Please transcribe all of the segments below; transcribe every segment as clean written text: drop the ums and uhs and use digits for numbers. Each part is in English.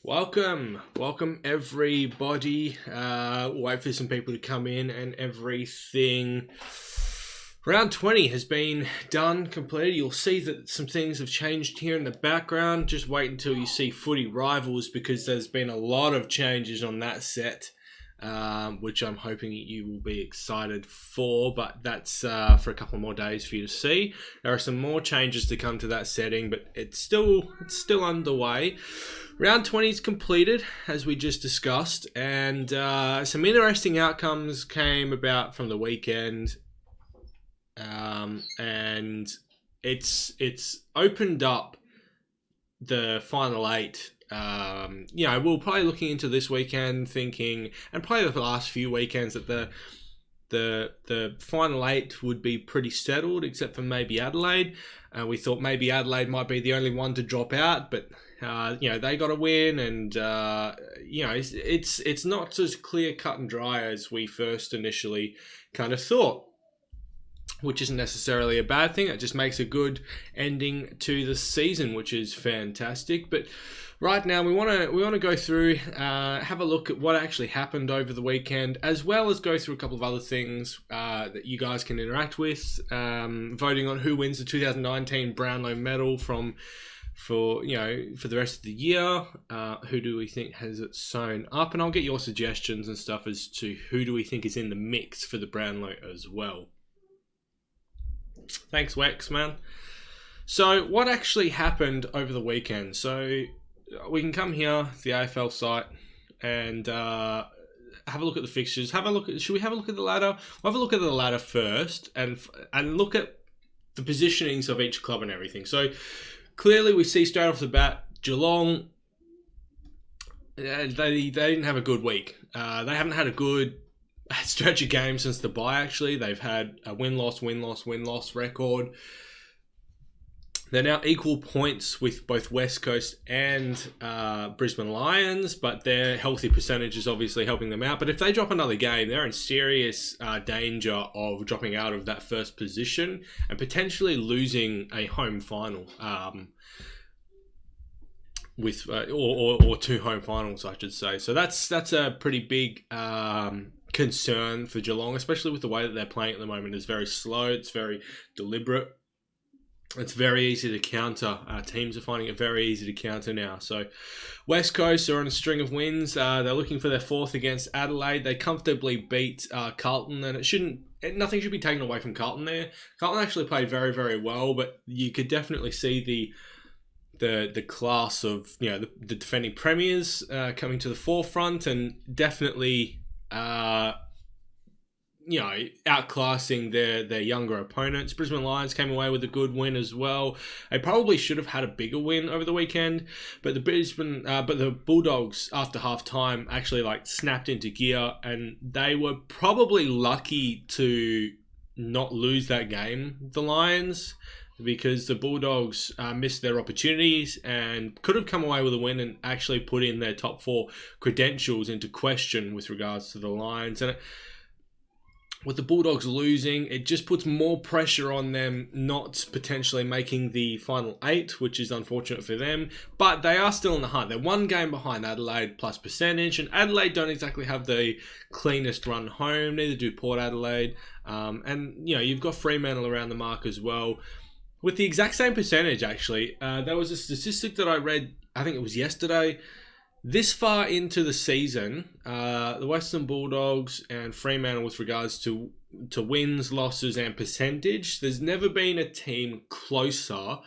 Welcome everybody. Wait for some people to come in and everything. Round 20 has been done, completed. You'll see that some things have changed here in the background. Just wait until you see Footy Rivals because there's been a lot of changes on that set, which I'm hoping you will be excited for, but that's for a couple more days for you to see. There are some more changes to come to that setting, but it's still underway. Round 20 is completed, as we just discussed, and some interesting outcomes came about from the weekend, and it's opened up the final eight. We're probably looking into this weekend, thinking, and probably the last few weekends, that the final eight would be pretty settled, except for maybe Adelaide. We thought maybe Adelaide might be the only one to drop out, but they got a win, and it's not as clear cut and dry as we first initially kind of thought, which isn't necessarily a bad thing. It just makes a good ending to the season, which is fantastic. But right now, we want to go through, have a look at what actually happened over the weekend, as well as go through a couple of other things that you guys can interact with, voting on who wins the 2019 Brownlow medal for the rest of the year. Who do we think has it sewn up? And I'll get your suggestions and stuff as to who do we think is in the mix for the Brownlow as well. Thanks, Wex, man. So what actually happened over the weekend? So we can come here, the AFL site, and have a look at the fixtures. Should we have a look at the ladder? We'll have a look at the ladder first, and look at the positionings of each club and everything. So clearly, we see straight off the bat, Geelong, they didn't have a good week. They haven't had a good stretch of games since the bye, actually. They've had a win-loss record. They're now equal points with both West Coast and Brisbane Lions, but their healthy percentage is obviously helping them out. But if they drop another game, they're in serious danger of dropping out of that first position and potentially losing a home final, or two home finals, I should say. So that's a pretty big concern for Geelong, especially with the way that they're playing at the moment. It's very slow, it's very deliberate. It's very easy to counter. Teams are finding it very easy to counter now. So West Coast are on a string of wins. They're looking for their fourth against Adelaide. They comfortably beat Carlton, and nothing should be taken away from Carlton there. Carlton actually played very, very well, but you could definitely see the class of the defending premiers coming to the forefront, and definitely outclassing their younger opponents. Brisbane Lions came away with a good win as well. They probably should have had a bigger win over the weekend, but the Bulldogs, after half time, actually snapped into gear, and they were probably lucky to not lose that game, the Lions, because the Bulldogs missed their opportunities and could have come away with a win and actually put in their top four credentials into question with regards to the Lions. And with the Bulldogs losing, it just puts more pressure on them not potentially making the final eight, which is unfortunate for them. But they are still in the hunt. They're one game behind Adelaide plus percentage, and Adelaide don't exactly have the cleanest run home. Neither do Port Adelaide. And you've got Fremantle around the mark as well, with the exact same percentage, actually. There was a statistic that I read, I think it was yesterday. This far into the season, the Western Bulldogs and Fremantle, with regards to wins, losses, and percentage, there's never been a team closer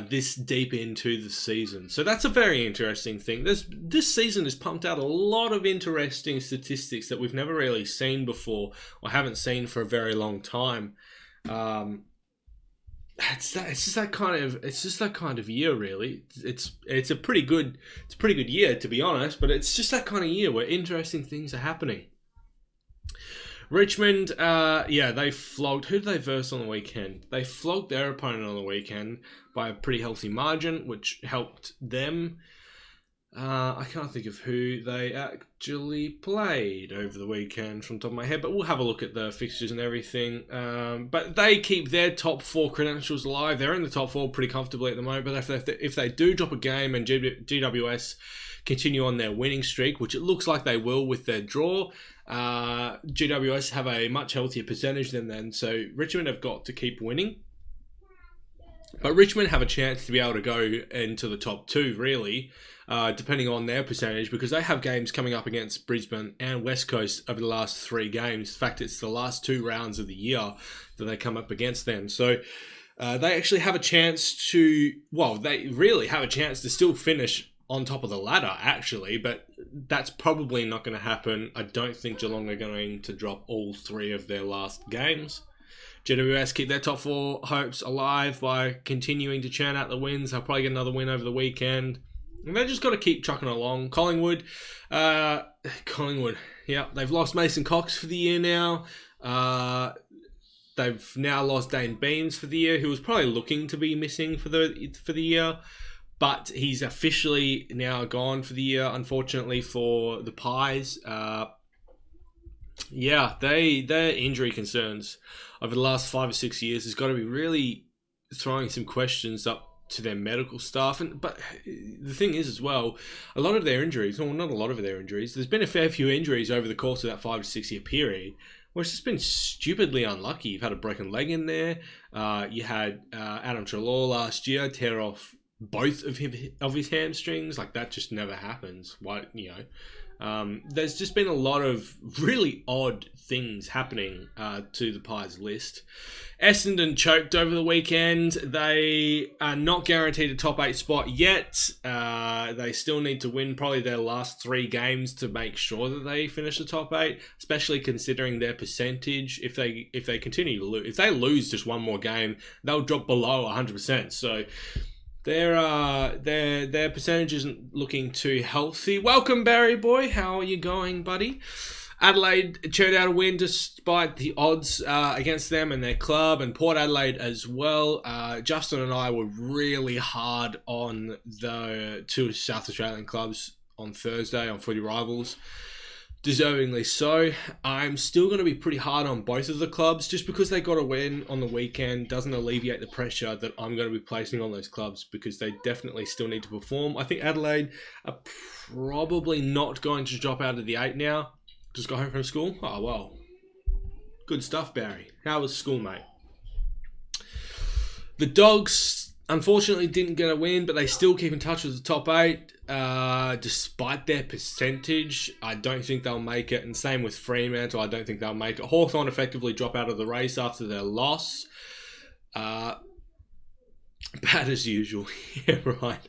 this deep into the season. So that's a very interesting thing. This season has pumped out a lot of interesting statistics that we've never really seen before, or haven't seen for a very long time. It's just that kind of year, really. It's a pretty good year, to be honest, but it's just that kind of year where interesting things are happening. Richmond, they flogged. Who did they verse on the weekend? They flogged their opponent on the weekend by a pretty healthy margin, which helped them. I can't think of who they actually played over the weekend from the top of my head, but we'll have a look at the fixtures and everything. But they keep their top 4 credentials alive. They're in the top 4 pretty comfortably at the moment, but if they do drop a game and GWS continue on their winning streak, which it looks like they will with their draw, GWS have a much healthier percentage than them, so Richmond have got to keep winning. But Richmond have a chance to be able to go into the top 2, really, depending on their percentage, because they have games coming up against Brisbane and West Coast over the last 3 games. In fact, it's the last 2 rounds of the year that they come up against them. So they actually have a chance to, well, they really have a chance to still finish on top of the ladder, actually, but that's probably not going to happen. I don't think Geelong are going to drop all 3 of their last games. GWS keep their top 4 hopes alive by continuing to churn out the wins. They'll probably get another win over the weekend. And they've just got to keep trucking along. Collingwood, yeah, they've lost Mason Cox for the year now. They've now lost Dane Beams for the year, who was probably looking to be missing for the year. But he's officially now gone for the year, unfortunately, for the Pies. Yeah, their injury concerns over the last 5 or 6 years has got to be really throwing some questions up to their medical staff. But the thing is as well, a lot of their injuries, well, not a lot of their injuries, there's been a fair few injuries over the course of that 5 to 6 year period, where it's just been stupidly unlucky. You've had a broken leg in there. You had Adam Treloar last year tear off both of his hamstrings. Like, that just never happens. There's just been a lot of really odd things happening to the Pies list. Essendon choked over the weekend. They are not guaranteed a top 8 spot yet. They still need to win probably their last 3 games to make sure that they finish the top 8, especially considering their percentage. If they continue to lose, if they lose just one more game, they'll drop below 100%. So their percentage isn't looking too healthy. Welcome, Barry boy. How are you going, buddy? Adelaide churned out a win despite the odds against them and their club, and Port Adelaide as well. Justin and I were really hard on the 2 South Australian clubs on Thursday on Footy Rivals. Deservingly so. I'm still going to be pretty hard on both of the clubs. Just because they got a win on the weekend doesn't alleviate the pressure that I'm going to be placing on those clubs, because they definitely still need to perform. I think Adelaide are probably not going to drop out of the 8 now. Just got home from school. Oh, well. Good stuff, Barry. How was school, mate? The Dogs unfortunately didn't get a win, but they still keep in touch with the top 8. Despite their percentage, I don't think they'll make it. And same with Fremantle, I don't think they'll make it. Hawthorn effectively drop out of the race after their loss. Bad as usual. Yeah, right.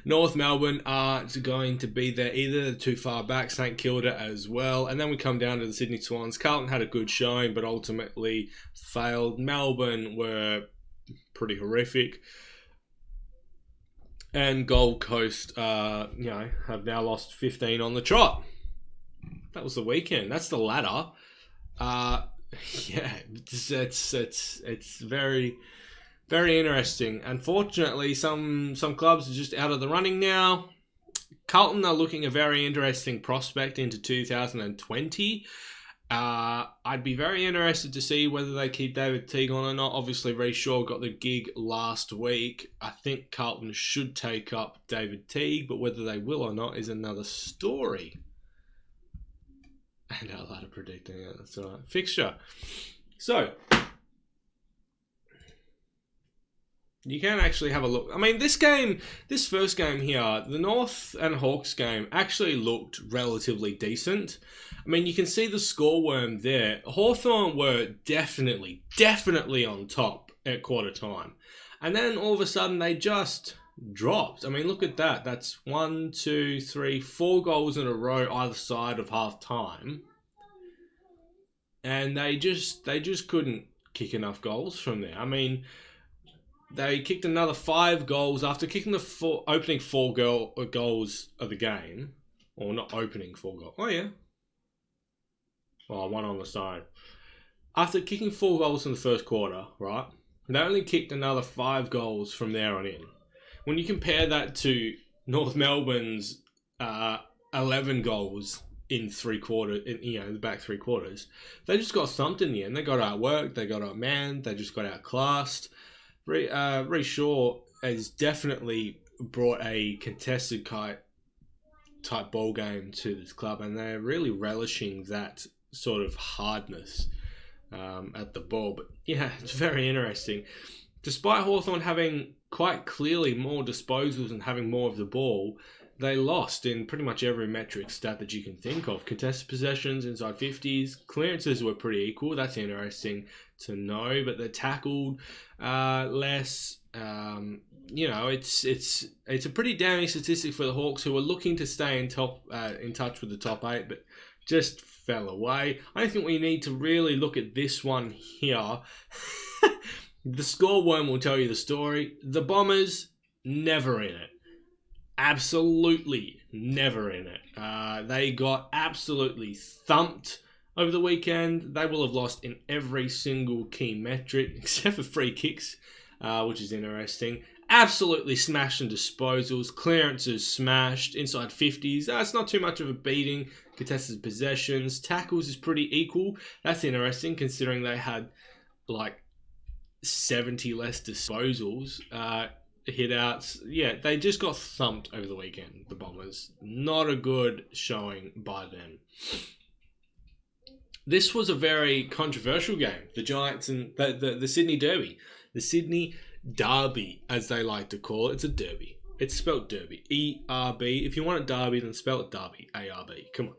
North Melbourne aren't going to be there either. They're too far back. St Kilda as well. And then we come down to the Sydney Swans. Carlton had a good showing, but ultimately failed. Melbourne were pretty horrific. And Gold Coast, have now lost 15 on the trot. That was the weekend. That's the ladder. It's very, very interesting. Unfortunately, some clubs are just out of the running now. Carlton are looking a very interesting prospect into 2020. I'd be very interested to see whether they keep David Teague on or not. Obviously, Ray Shaw got the gig last week. I think Carlton should take up David Teague, but whether they will or not is another story. And our ladder predicting it. That's all right. Fixture. So, you can actually have a look. I mean, this first game here, the North and Hawks game actually looked relatively decent. I mean, you can see the score worm there. Hawthorn were definitely on top at quarter time. And then all of a sudden they just dropped. I mean, look at that. That's 1, 2, 3, 4 goals in a row either side of half time. And they just couldn't kick enough goals from there. I mean, they kicked another 5 goals after kicking the opening 4 goals of the game. Or not opening 4 goals. Oh, yeah. Well, 1 on the side. After kicking 4 goals in the first quarter, right, they only kicked another 5 goals from there on in. When you compare that to North Melbourne's 11 goals in the back 3 quarters. They just got thumped in the end. They got outworked. They got outmanned. They just got outclassed. Ree Shaw has definitely brought a contested type ball game to this club, and they're really relishing that sort of hardness at the ball. But yeah, it's very interesting. Despite Hawthorn having quite clearly more disposals and having more of the ball, they lost in pretty much every metric stat that you can think of. Contested possessions, inside 50s, clearances were pretty equal. That's interesting to know, but they tackled less. It's a pretty damning statistic for the Hawks, who were looking to stay in touch with the top 8, but just fell away. I think we need to really look at this one here. The score worm will tell you the story. The Bombers, never in it. Absolutely never in it. They got absolutely thumped over the weekend. They will have lost in every single key metric, except for free kicks, which is interesting. Absolutely smashed in disposals. Clearances smashed. Inside 50s. That's not too much of a beating. Contested possessions. Tackles is pretty equal. That's interesting, considering they had like 70 less disposals. Hit outs. Yeah, they just got thumped over the weekend, the Bombers. Not a good showing by them. This was a very controversial game. The Giants and the Sydney Derby. The Sydney Derby, as they like to call it. It's a derby. It's spelled Derby. E-R-B. If you want it Derby, then spell it Derby. A-R-B. Come on.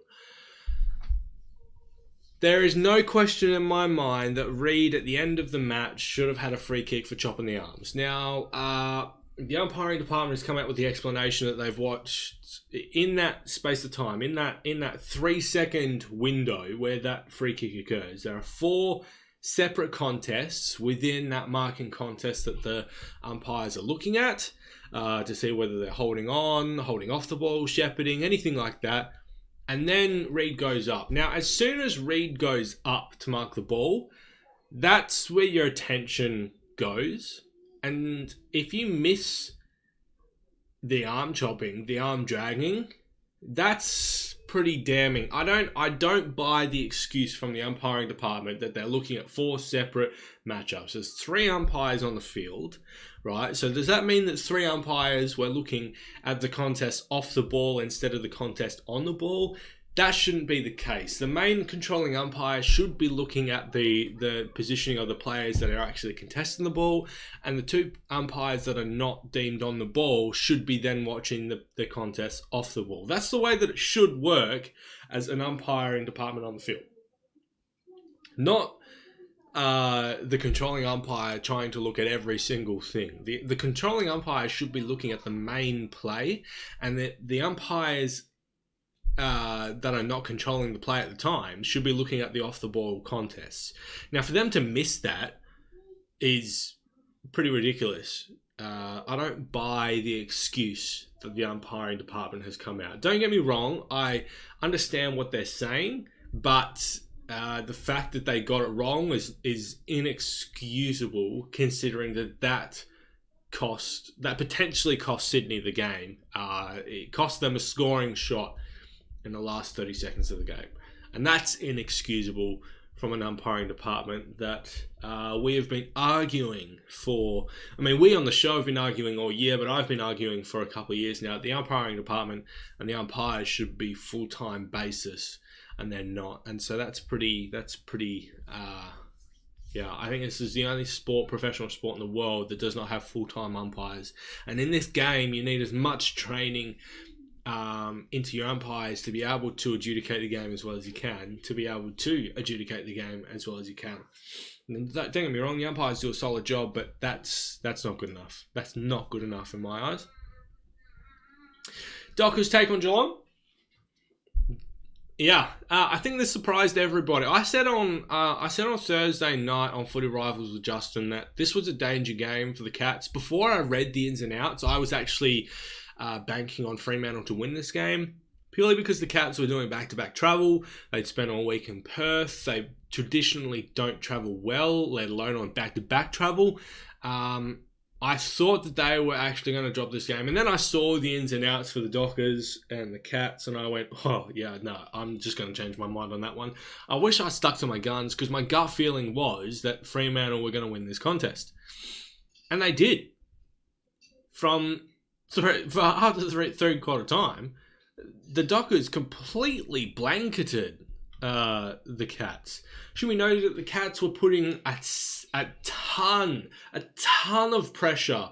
There is no question in my mind that Reid, at the end of the match, should have had a free kick for chopping the arms. Now, the umpiring department has come out with the explanation that they've watched in that space of time, in that 3-second window where that free kick occurs. There are 4 separate contests within that marking contest that the umpires are looking at to see whether they're holding on, holding off the ball, shepherding, anything like that. And then Reid goes up. Now, as soon as Reid goes up to mark the ball, that's where your attention goes. And if you miss the arm chopping, the arm dragging, that's pretty damning. I don't buy the excuse from the umpiring department that they're looking at 4 separate matchups. There's 3 umpires on the field, right? So does that mean that 3 umpires were looking at the contest off the ball instead of the contest on the ball? That shouldn't be the case. The main controlling umpire should be looking at the positioning of the players that are actually contesting the ball, and the 2 umpires that are not deemed on the ball should be then watching the contest off the ball. That's the way that it should work as an umpiring department on the field. Not the controlling umpire trying to look at every single thing. The controlling umpire should be looking at the main play, and the umpires that are not controlling the play at the time should be looking at the off-the-ball contests. Now, for them to miss that is pretty ridiculous. I don't buy the excuse that the umpiring department has come out. Don't get me wrong, I understand what they're saying, but the fact that they got it wrong is inexcusable, considering that potentially cost Sydney the game. It cost them a scoring shot in the last 30 seconds of the game. And that's inexcusable from an umpiring department that we have been arguing for. I mean, we on the show have been arguing all year, but I've been arguing for a couple of years now. The umpiring department and the umpires should be full-time basis, and they're not. And so that's pretty, I think this is the only professional sport in the world that does not have full-time umpires. And in this game, you need as much training into your umpires to be able to adjudicate the game as well as you can, And don't get me wrong, the umpires do a solid job, but that's not good enough. That's not good enough in my eyes. Dockers take on Geelong. Yeah, I think this surprised everybody. I said on Thursday night on Footy Rivals with Justin that this was a danger game for the Cats. Before I read the ins and outs, I was actually banking on Fremantle to win this game, purely because the Cats were doing back-to-back travel. They'd spent all week in Perth. They traditionally don't travel well, let alone on back-to-back travel. I thought that they were actually going to drop this game. And then I saw the ins and outs for the Dockers and the Cats, and I went, oh, yeah, no, I'm just going to change my mind on that one. I wish I stuck to my guns, because my gut feeling was that Fremantle were going to win this contest. And they did. For after the third quarter time, the Dockers completely blanketed the Cats. Should we know that the Cats were putting a ton of pressure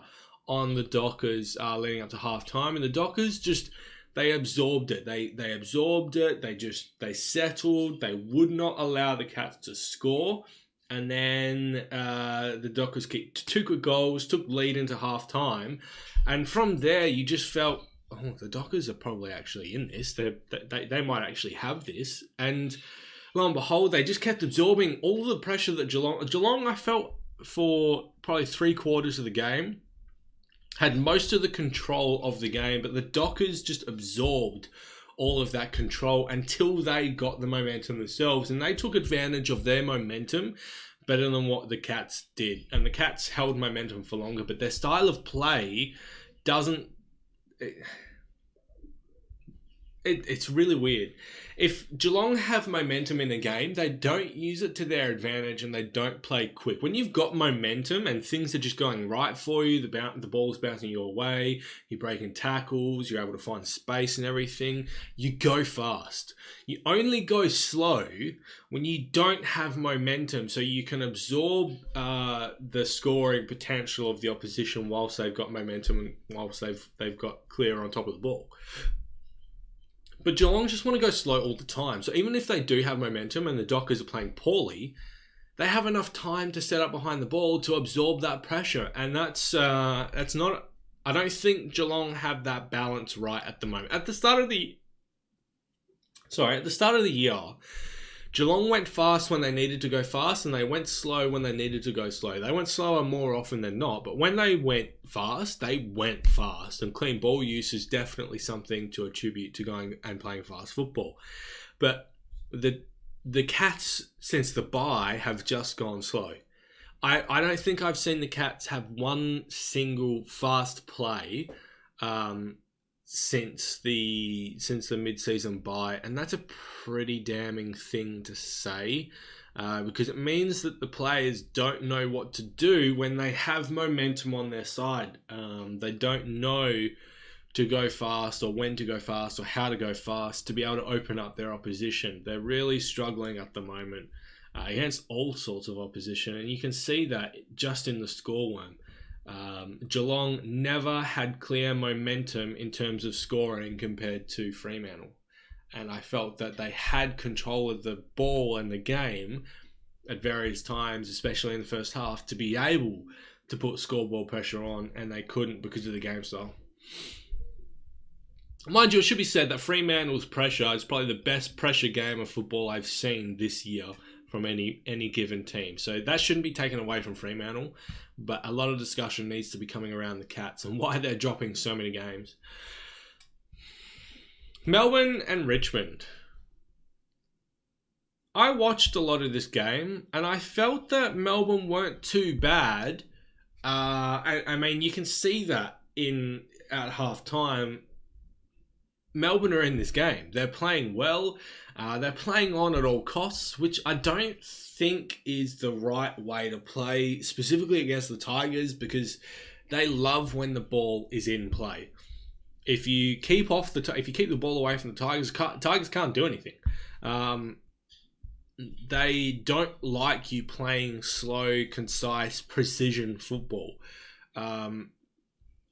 on the Dockers leading up to half time, and the Dockers they absorbed it. They absorbed it. They settled. They would not allow the Cats to score, and then the Dockers kicked 2 quick goals, took lead into half time, and from there you just felt, oh, the Dockers are probably actually in this. They might actually have this. And lo and behold, they just kept absorbing all the pressure that Geelong, I felt, for probably 3/4 of the game, had most of the control of the game, but the Dockers just absorbed all of that control until they got the momentum themselves. And they took advantage of their momentum better than what the Cats did. And the Cats held momentum for longer, but their style of play doesn't... It's really weird. If Geelong have momentum in a game, they don't use it to their advantage and they don't play quick. When you've got momentum and things are just going right for you, the ball's bouncing your way, you're breaking tackles, you're able to find space and everything, you go fast. You only go slow when you don't have momentum, so you can absorb the scoring potential of the opposition whilst they've got momentum and whilst they've got clear on top of the ball. But Geelong just want to go slow all the time. So even if they do have momentum and the Dockers are playing poorly, they have enough time to set up behind the ball to absorb that pressure. And that's not... I don't think Geelong have that balance right at the moment. At the start of the year, Geelong went fast when they needed to go fast, and they went slow when they needed to go slow. They went slower more often than not, but when they went fast, they went fast. And clean ball use is definitely something to attribute to going and playing fast football. But the Cats, since the bye, have just gone slow. I don't think I've seen the Cats have one single fast play since the mid-season bye, and that's a pretty damning thing to say, because it means that the players don't know what to do when they have momentum on their side. They don't know to go fast or when to go fast or how to go fast to be able to open up their opposition. They're really struggling at the moment against all sorts of opposition, and you can see that just in the scoreline. Geelong never had clear momentum in terms of scoring compared to Fremantle. And I felt that they had control of the ball and the game at various times, especially in the first half, to be able to put scoreboard pressure on, and they couldn't because of the game style. Mind you, it should be said that Fremantle's pressure is probably the best pressure game of football I've seen this year from any given team. So that shouldn't be taken away from Fremantle, but a lot of discussion needs to be coming around the Cats and why they're dropping so many games. Melbourne and Richmond. I watched a lot of this game and I felt that Melbourne weren't too bad. I mean, you can see that at half time. Melbourne are in this game. They're playing well. They're playing on at all costs, which I don't think is the right way to play, specifically against the Tigers, because they love when the ball is in play. If you keep the ball away from the Tigers, Tigers can't do anything. They don't like you playing slow, concise, precision football.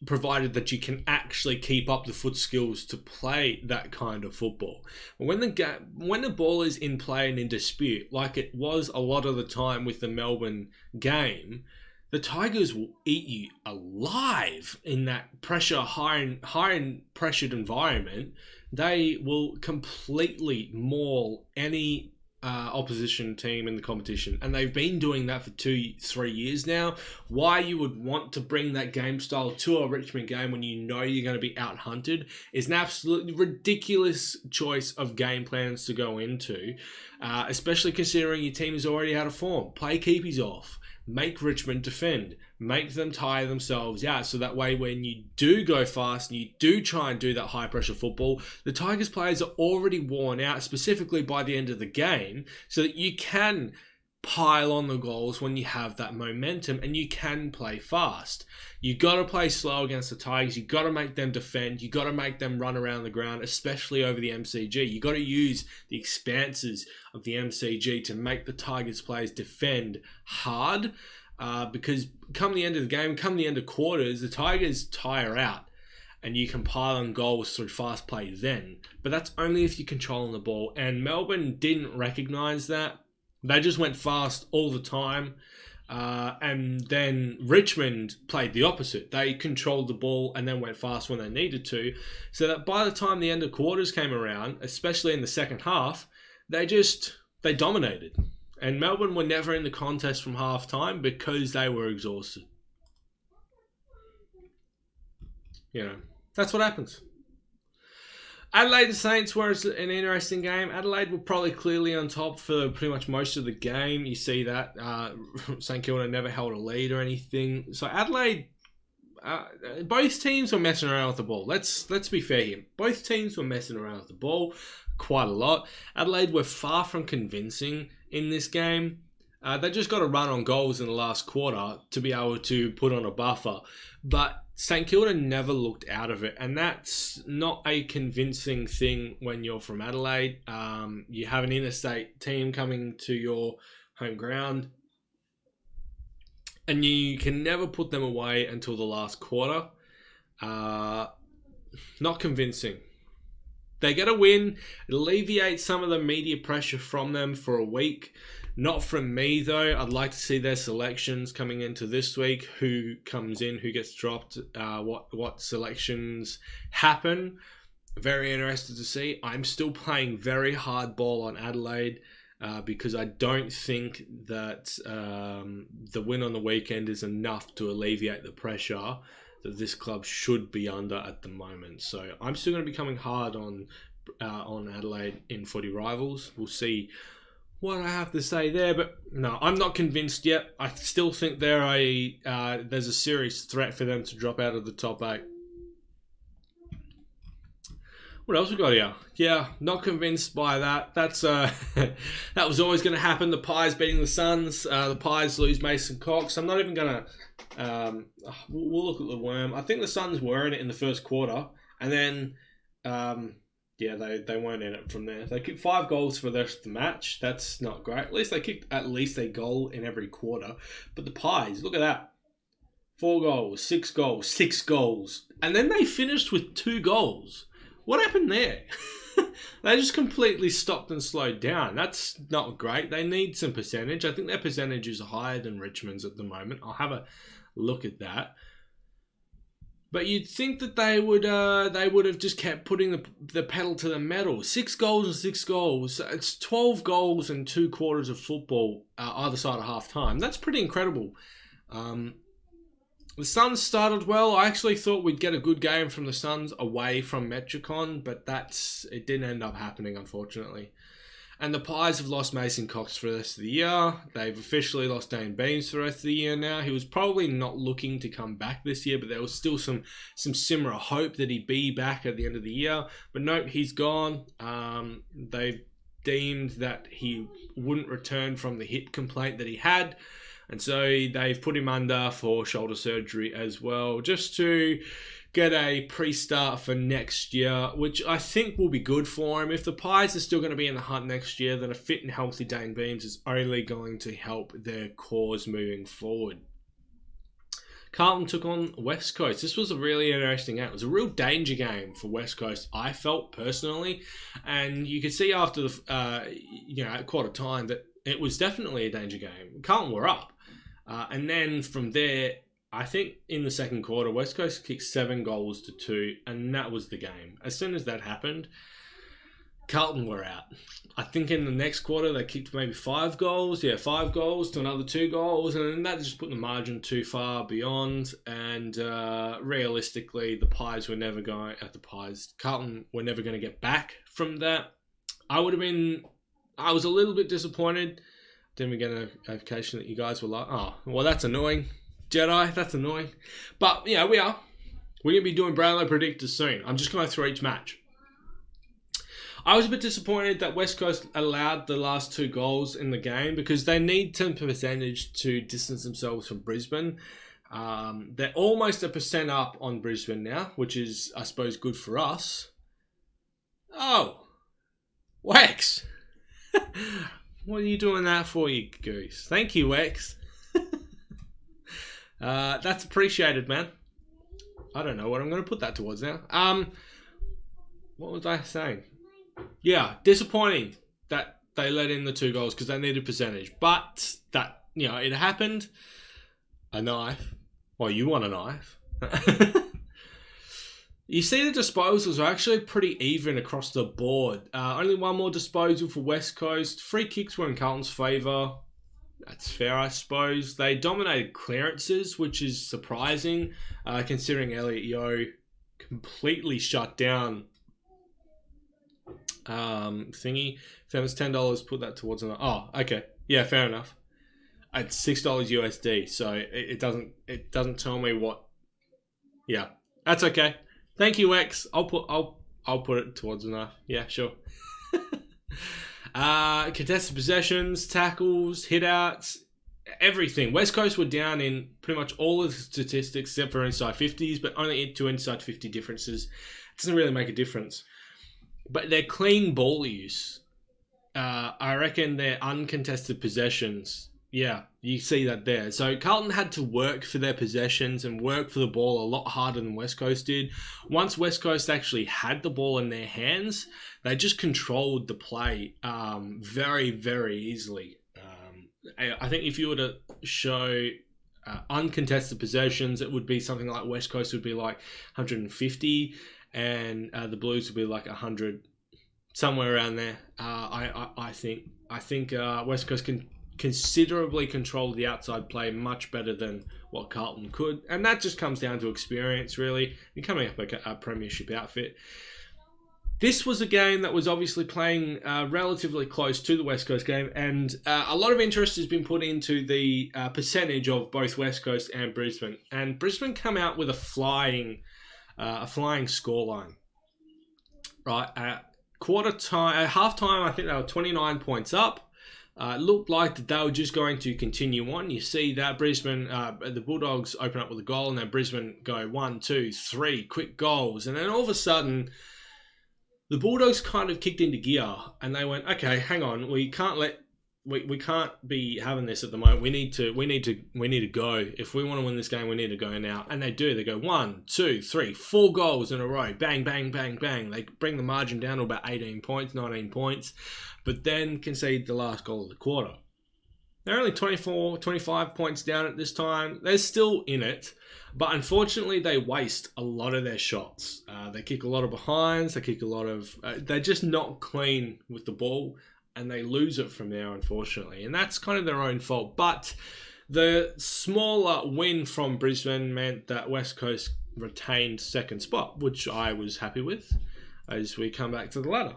Provided that you can actually keep up the foot skills to play that kind of football. When the ball is in play and in dispute, like it was a lot of the time with the Melbourne game, the Tigers will eat you alive in that pressure, high and pressured environment. They will completely maul any opposition team in the competition, and they've been doing that for 2-3 years now. Why you would want to bring that game style to a Richmond game when you know you're going to be out hunted is an absolutely ridiculous choice of game plans to go into, especially considering your team is already out of form. Play keepies off. make Richmond defend. Make them tire themselves out, so that way when you do go fast and you do try and do that high-pressure football, the Tigers players are already worn out, specifically by the end of the game, so that you can pile on the goals when you have that momentum and you can play fast. You got to play slow against the Tigers. You got to make them defend. You got to make them run around the ground, especially over the MCG. You got to use the expanses of the MCG to make the Tigers players defend hard, because come the end of the game, come the end of quarters, the Tigers tire out. And you can pile on goals through fast play then. But that's only if you're controlling the ball. And Melbourne didn't recognise that. They just went fast all the time. And then Richmond played the opposite. They controlled the ball and then went fast when they needed to. So that by the time the end of quarters came around, especially in the second half, they dominated. And Melbourne were never in the contest from half time because they were exhausted. You know, that's what happens. Adelaide and Saints were an interesting game. Adelaide were probably clearly on top for pretty much most of the game. You see that. St Kilda never held a lead or anything. So Adelaide, both teams were messing around with the ball. Let's be fair here. Both teams were messing around with the ball quite a lot. Adelaide were far from convincing in this game. They just got to run on goals in the last quarter to be able to put on a buffer. But St Kilda never looked out of it, and that's not a convincing thing when you're from Adelaide. You have an interstate team coming to your home ground, and you can never put them away until the last quarter. Not convincing. They get a win. It alleviates some of the media pressure from them for a week. Not from me, though. I'd like to see their selections coming into this week. Who comes in, who gets dropped, what selections happen. Very interested to see. I'm still playing very hard ball on Adelaide because I don't think that the win on the weekend is enough to alleviate the pressure that this club should be under at the moment. So I'm still going to be coming hard on Adelaide in Footy Rivals. We'll see what I have to say there, but no, I'm not convinced yet. I still think there's a serious threat for them to drop out of the top 8. What else we got here? Yeah, not convinced by that. That's that was always going to happen. The Pies beating the Suns. The Pies lose Mason Cox. I'm not even going to... we'll look at the Worm. I think the Suns were in it in the first quarter, and then... yeah, they weren't in it from there. They kicked 5 goals for the rest of the match. That's not great. At least they kicked at least a goal in every quarter. But the Pies, look at that. 4 goals, 6 goals, 6 goals. And then they finished with 2 goals. What happened there? They just completely stopped and slowed down. That's not great. They need some percentage. I think their percentage is higher than Richmond's at the moment. I'll have a look at that. But you'd think that they would have just kept putting the pedal to the metal. 6 goals and 6 goals. It's 12 goals and 2 quarters of football either side of half time. That's pretty incredible. The Suns started well. I actually thought we'd get a good game from the Suns away from Metricon, but it didn't end up happening, unfortunately. And the Pies have lost Mason Cox for the rest of the year. They've officially lost Dane Beams for the rest of the year now. He was probably not looking to come back this year, but there was still some simmer of hope that he'd be back at the end of the year. But nope, he's gone. They've deemed that he wouldn't return from the hip complaint that he had. And so they've put him under for shoulder surgery as well, just to get a pre-start for next year, which I think will be good for him. If the Pies are still going to be in the hunt next year, then a fit and healthy Dane Beams is only going to help their cause moving forward. Carlton took on West Coast. This was a really interesting game. It was a real danger game for West Coast, I felt personally. And you could see after at quarter time that it was definitely a danger game. Carlton were up. And then from there, I think in the second quarter, West Coast kicked 7 goals to 2, and that was the game. As soon as that happened, Carlton were out. I think in the next quarter, they kicked maybe 5 goals. Yeah, 5 goals to another 2 goals, and then that just put the margin too far beyond. And realistically, Carlton were never going to get back from that. I was a little bit disappointed. Then we get a notification that you guys were like, oh, well, that's annoying. Jedi, that's annoying. But, yeah, we are. We're going to be doing Brownlow predictors soon. I'm just going through each match. I was a bit disappointed that West Coast allowed the last 2 goals in the game because they need 10% to distance themselves from Brisbane. They're almost 1% up on Brisbane now, which is, I suppose, good for us. Oh, Wex. What are you doing that for, you goose? Thank you, Wex. That's appreciated, man. I don't know what I'm going to put that towards now. What was I saying? Yeah, disappointing that they let in the 2 goals because they needed percentage. But that, it happened. A knife. Well, you want a knife. You see the disposals are actually pretty even across the board. Only 1 more disposal for West Coast. Free kicks were in Carlton's favour. That's fair, I suppose. They dominated clearances, which is surprising, considering Elliot Yeo completely shut down thingy. Famous $10, put that towards an... Oh, okay. Yeah, fair enough. It's $6 USD, so it doesn't tell me what... Yeah, that's okay. Thank you, X. I'll put it towards enough. Yeah, sure. Contested possessions, tackles, hitouts, everything. West Coast were down in pretty much all of the statistics except for inside 50s, but only 2 inside 50 differences. It doesn't really make a difference. But their clean ball use, I reckon their uncontested possessions, yeah, you see that there. So Carlton had to work for their possessions and work for the ball a lot harder than West Coast did. Once West Coast actually had the ball in their hands, they just controlled the play very, very easily. I think if you were to show uncontested possessions, it would be something like West Coast would be like 150 and the Blues would be like 100, somewhere around there. I think West Coast can considerably control the outside play much better than what Carlton could, and that just comes down to experience, really. You're coming up like a premiership outfit. This was a game that was obviously playing relatively close to the West Coast game, and a lot of interest has been put into the percentage of both West Coast and Brisbane. And Brisbane come out with a flying scoreline. Right at halftime, I think they were 29 points up. It looked like they were just going to continue on. You see that Brisbane, the Bulldogs open up with a goal, and then Brisbane go 1, 2, 3 quick goals, and then all of a sudden, the Bulldogs kind of kicked into gear, and they went, okay, hang on, we can't be having this at the moment. We need to go. If we want to win this game, we need to go now. And they do. They go 1, 2, 3, 4 goals in a row. Bang, bang, bang, bang. They bring the margin down to about 18 points, 19 points, but then concede the last goal of the quarter. They're only 24, 25 points down at this time. They're still in it, but unfortunately they waste a lot of their shots. They kick a lot of behinds. They kick a lot of... they're just not clean with the ball, and they lose it from there, unfortunately. And that's kind of their own fault. But the smaller win from Brisbane meant that West Coast retained second spot, which I was happy with as we come back to the ladder.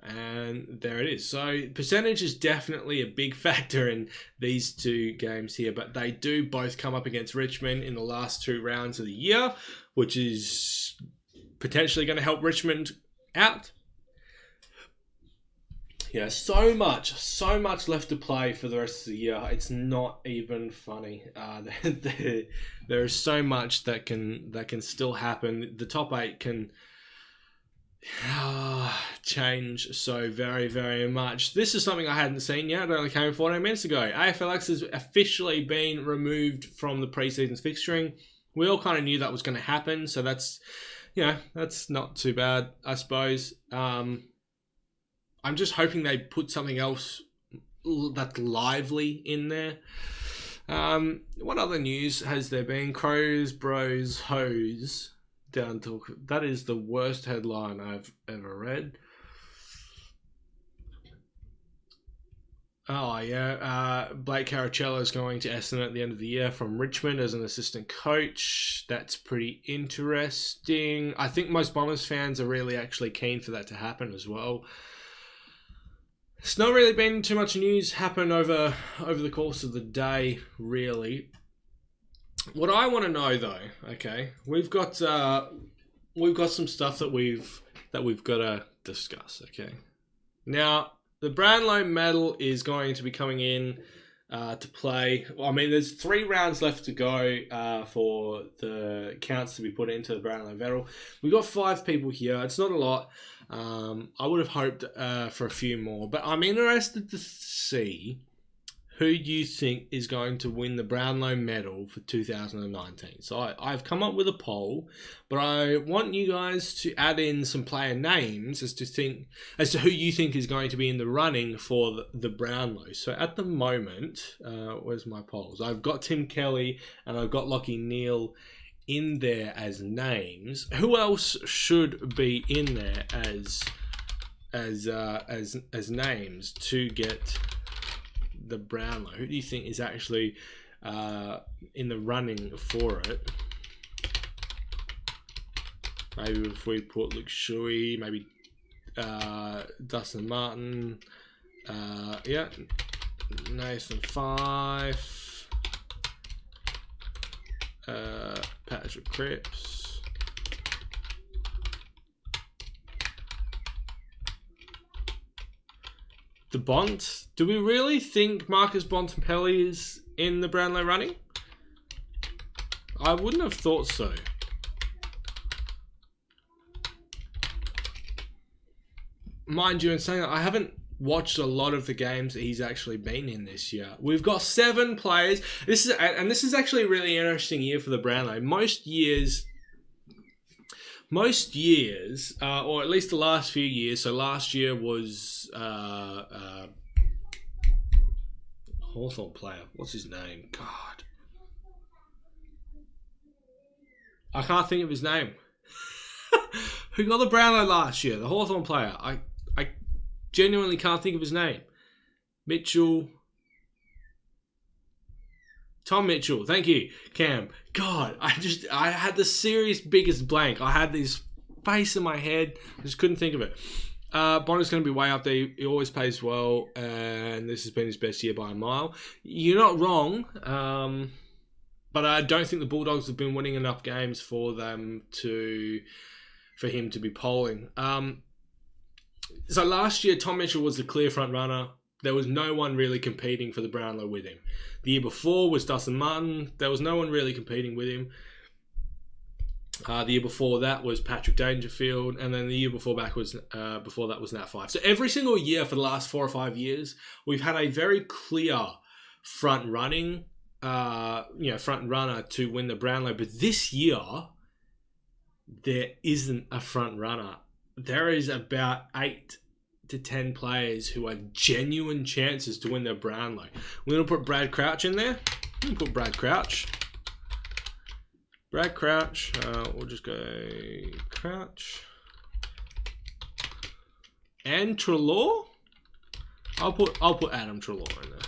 And there it is. So percentage is definitely a big factor in these 2 games here, but they do both come up against Richmond in the last 2 rounds of the year, which is potentially going to help Richmond out. Yeah, so much left to play for the rest of the year. It's not even funny. There is so much that can still happen. The top 8 can change so very, very much. This is something I hadn't seen yet. It only came 14 minutes ago. AFLX has officially been removed from the preseason's fixturing. We all kind of knew that was going to happen, so that's not too bad, I suppose. I'm just hoping they put something else that's lively in there. What other news has there been? Crows, bros, hoes. Down to... That is the worst headline I've ever read. Oh, yeah. Blake Caracello is going to Essendon at the end of the year from Richmond as an assistant coach. That's pretty interesting. I think most Bombers fans are really actually keen for that to happen as well. It's not really been too much news happen over the course of the day, really. What I want to know, though, okay, we've got some stuff that we've got to discuss. Okay, now the Brownlow medal is going to be coming in to play. Well, I mean, there's 3 rounds left to go for the counts to be put into the Brownlow medal. We've got 5 people here. It's not a lot. I would have hoped for a few more, but I'm interested to see who you think is going to win the Brownlow medal for 2019. So I've come up with a poll, but I want you guys to add in some player names as to who you think is going to be in the running for the Brownlow. So at the moment, where's my polls? I've got Tim Kelly and I've got Lachie Neale in there as names. Who else should be in there as names to get the Brownlow? Who do you think is actually in the running for it? Maybe if we put Luke Shuey, maybe Dustin Martin, Nathan Fife, Patrick Cripps, the Bont. Do we really think Marcus Bontempelli is in the Brownlow running? I wouldn't have thought so. Mind you, in saying that, I haven't watched a lot of the games that he's actually been in this year. We've got 7 players. This is actually a really interesting year for the Brownlow. Most years, or at least the last few years. So last year was Hawthorn player. What's his name? God, I can't think of his name. Who got the Brownlow last year? The Hawthorn player. I genuinely can't think of his name. Mitchell. Tom Mitchell. Thank you, Cam. God, I had the serious biggest blank. I had this face in my head. I just couldn't think of it. Bonner's going to be way up there. He always plays well, and this has been his best year by a mile. You're not wrong, but I don't think the Bulldogs have been winning enough games for him to be polling. So last year, Tom Mitchell was the clear front runner. There was no one really competing for the Brownlow with him. The year before was Dustin Martin. There was no one really competing with him. The year before that was Patrick Dangerfield, and then the year before that was Nat Five. So every single year for the last 4 or 5 years, we've had a very clear front runner to win the Brownlow. But this year, there isn't a front runner. There is about 8 to 10 players who are genuine chances to win the Brownlow. We're going to put Brad Crouch in there. We'll put Brad Crouch. We'll just go Crouch. And Treloar. I'll put Adam Treloar in there.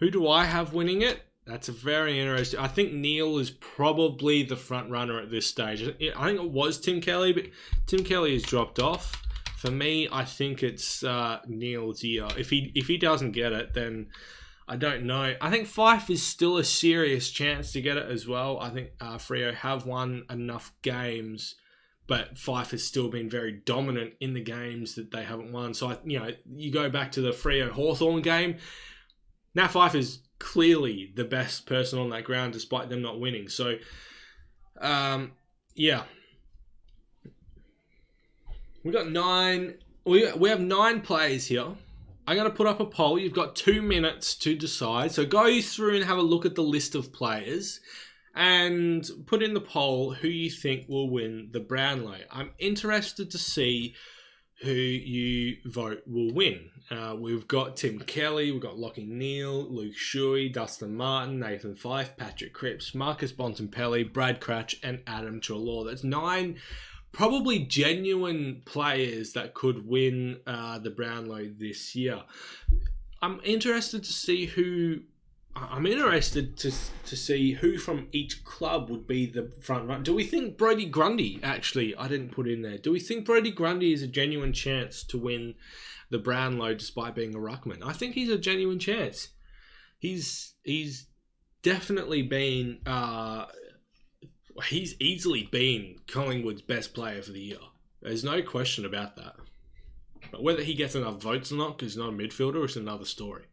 Who do I have winning it? That's a very interesting. I think Neale is probably the front runner at this stage. I think it was Tim Kelly, but Tim Kelly has dropped off. For me, I think it's Neale's year. If he doesn't get it, then I don't know. I think Fife is still a serious chance to get it as well. I think Freo have won enough games, but Fife has still been very dominant in the games that they haven't won. So, you go back to the Freo Hawthorn game. Nat Fife is clearly the best person on that ground despite them not winning. So, yeah. We got 9. We have 9 players here. I'm going to put up a poll. You've got 2 minutes to decide. So go through and have a look at the list of players and put in the poll who you think will win the Brownlow. I'm interested to see who you vote will win. We've got Tim Kelly, we've got Lachie Neale, Luke Shuey, Dustin Martin, Nathan Fife, Patrick Cripps, Marcus Bontempelli, Brad Crouch, and Adam Treloar. That's 9 probably genuine players that could win the Brownlow this year. I'm interested to see who I'm interested to see who from each club would be the front runner. Do we think Brodie Grundy, actually, I didn't put in there. Do we think Brodie Grundy is a genuine chance to win the Brownlow despite being a ruckman? I think he's a genuine chance. He's definitely been... he's easily been Collingwood's best player for the year. There's no question about that. But whether he gets enough votes or not, because he's not a midfielder, is another story.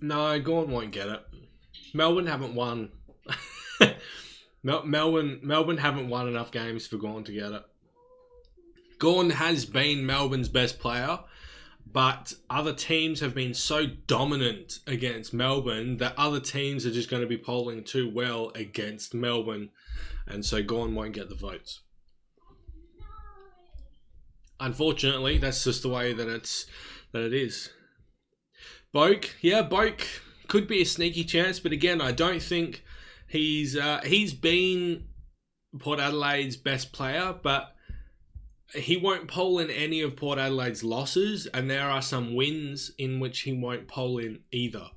No, Gawn won't get it. Melbourne haven't won. Melbourne haven't won enough games for Gawn to get it. Gawn has been Melbourne's best player, but other teams have been so dominant against Melbourne that other teams are just going to be polling too well against Melbourne, and so Gawn won't get the votes. Unfortunately, that's just the way that it is. Boak could be a sneaky chance, but again, I don't think he's been Port Adelaide's best player, but he won't poll in any of Port Adelaide's losses, and there are some wins in which he won't poll in either.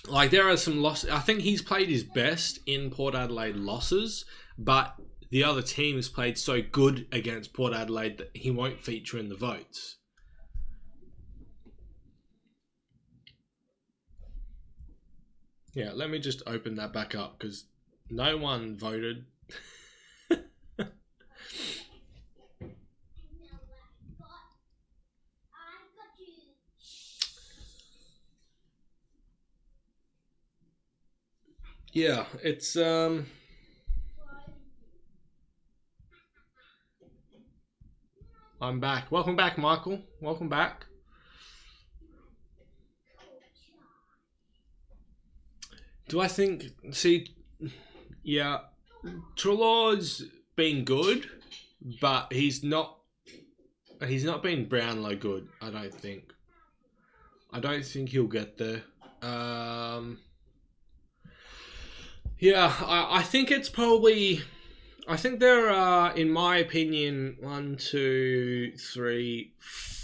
Like, there are some losses. I think he's played his best in Port Adelaide losses, but the other team has played so good against Port Adelaide that he won't feature in the votes. Yeah, let me just open that back up because no one voted. Yeah, it's I'm back. Welcome back, Michael. Welcome back. Do I think... See, yeah, Treloar's been good, but he's not been Brownlow good, I don't think. I don't think he'll get there. Yeah, I think it's probably... I think there are, in my opinion,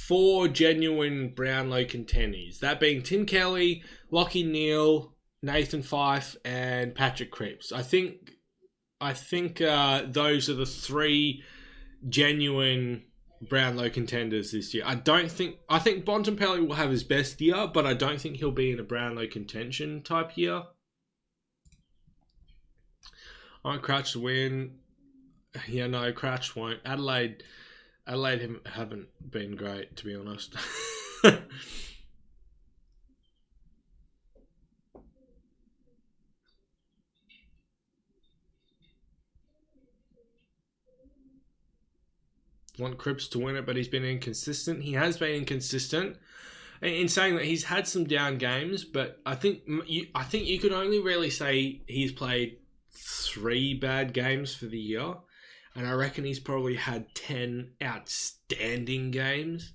4 genuine Brownlow contenders. That being Tim Kelly, Lachie Neale, Nathan Fyfe, and Patrick Cripps. I think those are the 3 genuine Brownlow contenders this year. I think Bontempelli will have his best year, but I don't think he'll be in a Brownlow contention type year. I Crouch to win. Yeah, no, Crouch won't. Adelaide haven't been great, to be honest. Want Cripps to win it, but he's been inconsistent. He has been inconsistent in saying that he's had some down games, but I think you could only really say he's played 3 bad games for the year, and I reckon he's probably had 10 outstanding games.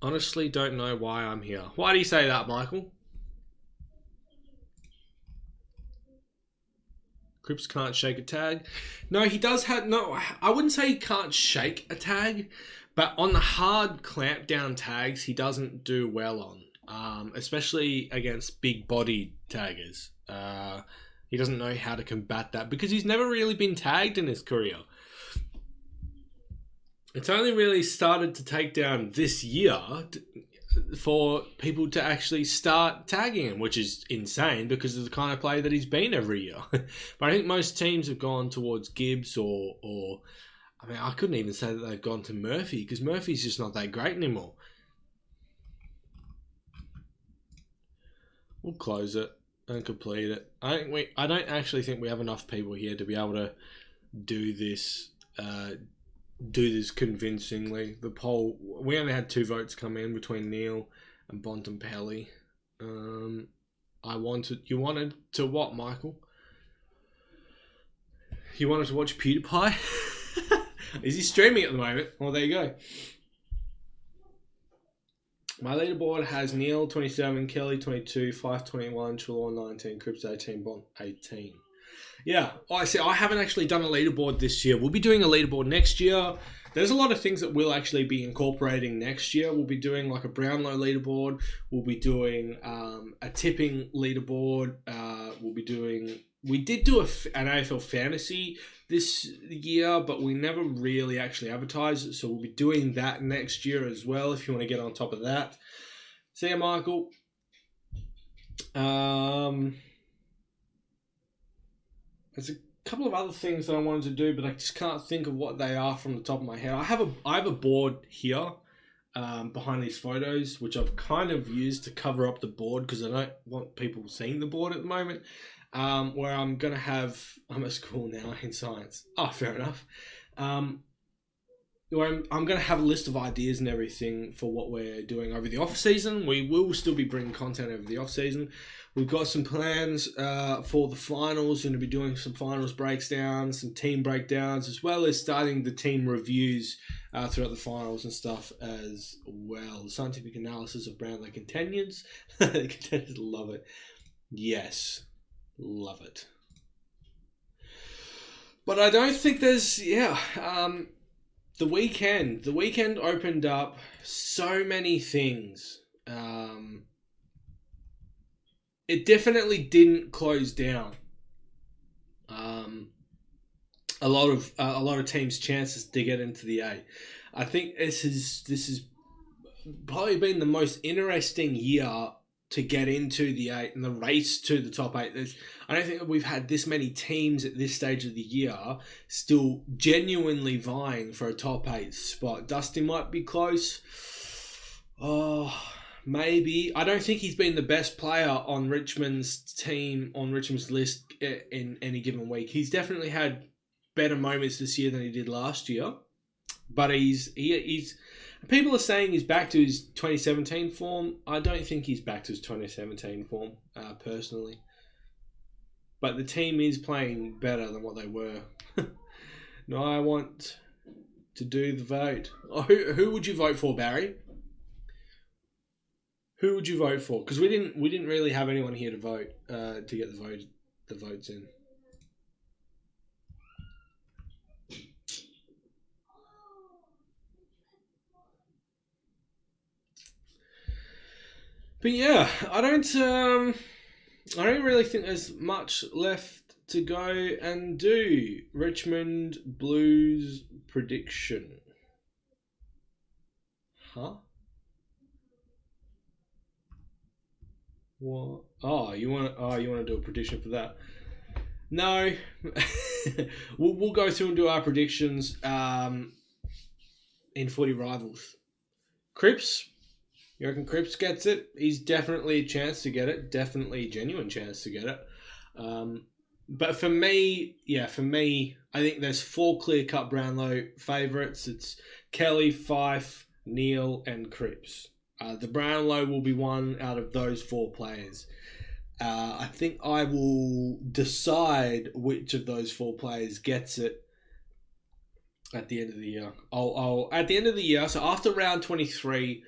Honestly, don't know why I'm here. Why do you say that, Michael? Cripps can't shake a tag. No, he does have... No, I wouldn't say he can't shake a tag, but on the hard clamp down tags, he doesn't do well on, especially against big-bodied taggers. He doesn't know how to combat that because he's never really been tagged in his career. It's only really started to take down this year for people to actually start tagging him, which is insane because of the kind of player that he's been every year. But I think most teams have gone towards Gibbs or I mean, I couldn't even say that they've gone to Murphy because Murphy's just not that great anymore. We'll close it and complete it. I don't actually think we have enough people here to be able to do this convincingly. The poll, we only had 2 votes come in between Neale and Bontempelli. You wanted to what, Michael? You wanted to watch PewDiePie? Is he streaming at the moment? Well, there you go. My leaderboard has Neil 27, Kelly 22, 521, Trelaw 19, Crips 18, Bont 18. Yeah, I see. I haven't actually done a leaderboard this year. We'll be doing a leaderboard next year. There's a lot of things that we'll actually be incorporating next year. We'll be doing like a Brownlow leaderboard. We'll be doing a tipping leaderboard. We'll be doing. We did do an AFL fantasy this year, but we never really actually advertised it. So we'll be doing that next year as well. If you want to get on top of that, see you, Michael. There's a couple of other things that I wanted to do, but I just can't think of what they are from the top of my head. I have a board here behind these photos, which I've kind of used to cover up the board because I don't want people seeing the board at the moment. Where I'm at school now in science. Oh, fair enough. Where I'm going to have a list of ideas and everything for what we're doing over the off season. We will still be bringing content over the off season. We've got some plans for the finals. We're going to be doing some finals breakdowns, some team breakdowns, as well as starting the team reviews throughout the finals and stuff as well. The scientific analysis of Brownlow contenders. The contenders love it. Yes, love it. But I don't think there's, the weekend opened up so many things. It definitely didn't close down a lot of teams' chances to get into the A. I think this is probably been the most interesting year to get into the 8 and the race to the top 8. I don't think that we've had this many teams at this stage of the year still genuinely vying for a top 8 spot. Dusty might be close. Oh, maybe. I don't think he's been the best player on Richmond's team, on Richmond's list in any given week. He's definitely had better moments this year than he did last year. But he's people are saying he's back to his 2017 form. I don't think he's back to his 2017 form, personally. But the team is playing better than what they were. No, I want to do the vote. Oh, who would you vote for, Barry? Who would you vote for? Because we didn't really have anyone here to vote to get the votes in. But yeah, I don't really think there's much left to go and do. Richmond Blues prediction. Huh? What? Oh, you want to do a prediction for that? No. we'll go through and do our predictions in footy rivals. Crips. You reckon Crips gets it? He's definitely a chance to get it. Definitely a genuine chance to get it. But for me, I think there's 4 clear-cut Brownlow favourites. It's Kelly, Fife, Neil, and Crips. The Brownlow will be one out of those 4 players. I think I will decide which of those 4 players gets it at the end of the year. I'll at the end of the year, so after round 23,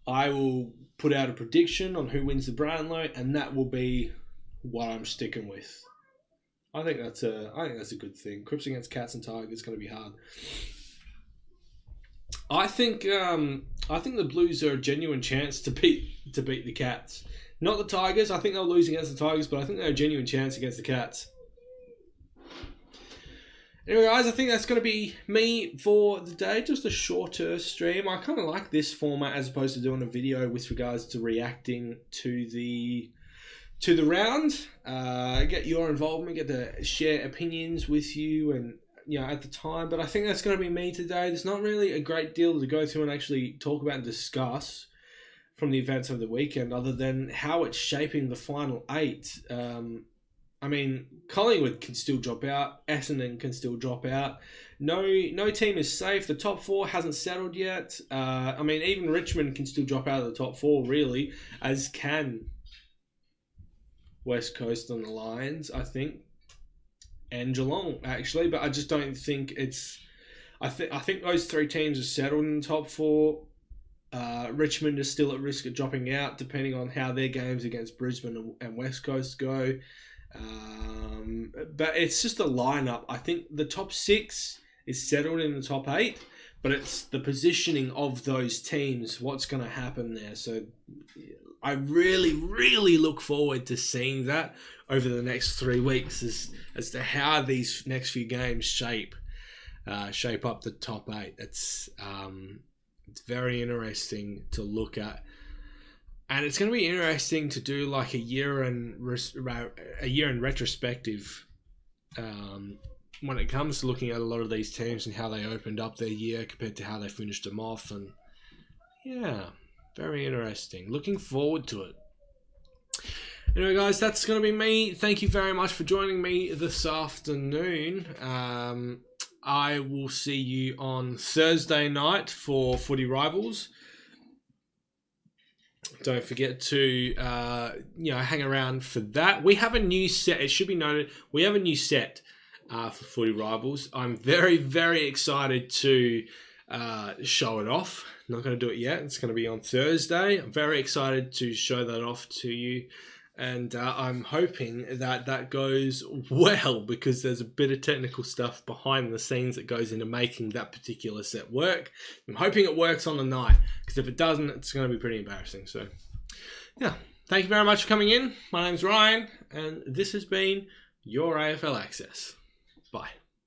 I will put out a prediction on who wins the Brownlow, and that will be what I'm sticking with. I think that's a good thing. Crips against Cats and Tigers is going to be hard. I think the Blues are a genuine chance to beat the Cats. Not the Tigers. I think they'll lose against the Tigers, but I think they're a genuine chance against the Cats. Anyway, guys, I think that's going to be me for the day. Just a shorter stream. I kind of like this format as opposed to doing a video with regards to reacting to the round. Get your involvement, get to share opinions with you and at the time. But I think that's going to be me today. There's not really a great deal to go through and actually talk about and discuss from the events of the weekend, other than how it's shaping the final 8. Collingwood can still drop out. Essendon can still drop out. No team is safe. The top 4 hasn't settled yet. Even Richmond can still drop out of the top 4, really, as can West Coast and the Lions, I think, and Geelong, actually. But I just don't think it's... I think those 3 teams are settled in the top 4. Richmond is still at risk of dropping out, depending on how their games against Brisbane and West Coast go. But it's just a lineup. I think the top 6 is settled in the top 8, but it's the positioning of those teams, what's going to happen there. So I really, really look forward to seeing that over the next 3 weeks as to how these next few games shape up the top 8. It's very interesting to look at. And it's going to be interesting to do like a year in retrospective when it comes to looking at a lot of these teams and how they opened up their year compared to how they finished them off. And yeah, very interesting. Looking forward to it. Anyway, guys, that's going to be me. Thank you very much for joining me this afternoon. I will see you on Thursday night for Footy Rivals. Don't forget to hang around for that. We have a new set. It should be noted, we have a new set for Footy Rivals. I'm very, very excited to show it off. Not going to do it yet. It's going to be on Thursday. I'm very excited to show that off to you. And I'm hoping that goes well, because there's a bit of technical stuff behind the scenes that goes into making that particular set work. I'm hoping it works on the night, because if it doesn't, it's going to be pretty embarrassing. So, yeah. Thank you very much for coming in. My name's Ryan, and this has been your AFL Access. Bye.